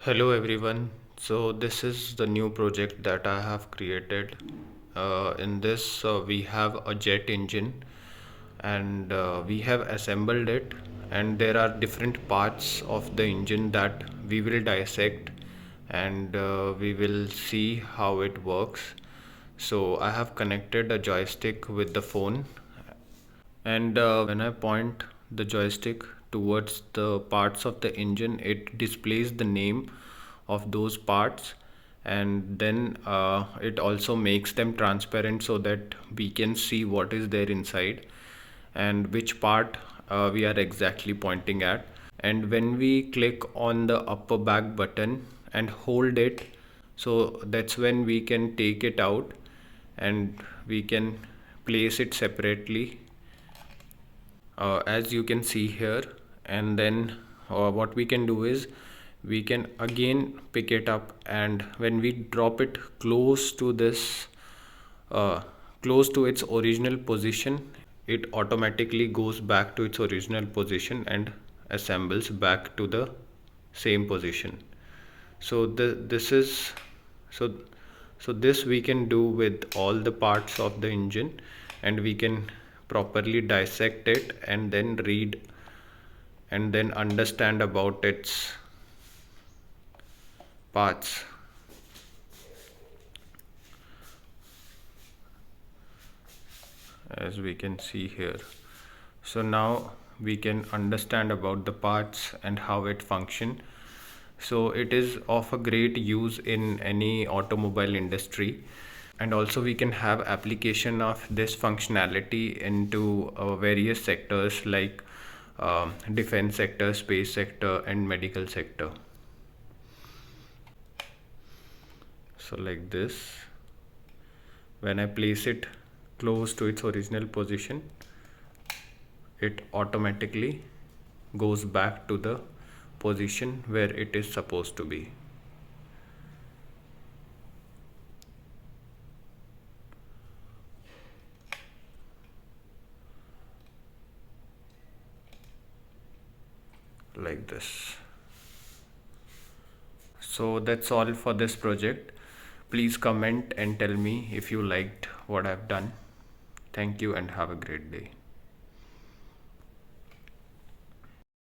Hello everyone. So this is the new project that I have created. In this we have a jet engine and we have assembled it, and there are different parts of the engine that we will dissect, and we will see how it works. So I have connected a joystick with the phone, and when I point the joystick towards the parts of the engine, it displays the name of those parts, and then it also makes them transparent so that we can see what is there inside and which part we are exactly pointing at. And when we click on the upper back button and hold it, so that's when we can take it out and we can place it separately, as you can see here. And then what we can do is we can again pick it up, and when we drop it close to this uh, close to its original position, it automatically goes back to its original position and assembles back to the same position. So this is so so this we can do with all the parts of the engine, and we can properly dissect it and then read and then understand about its parts, as we can see here. So now we can understand about the parts and how it function. So it is of a great use in any automobile industry, and also we can have application of this functionality into various sectors like defense sector, space sector, and medical sector. So like this, when I place it close to its original position, it automatically goes back to the position where it is supposed to be. Like this. So that's all for this project. Please comment and tell me if you liked what I've done. Thank you and have a great day.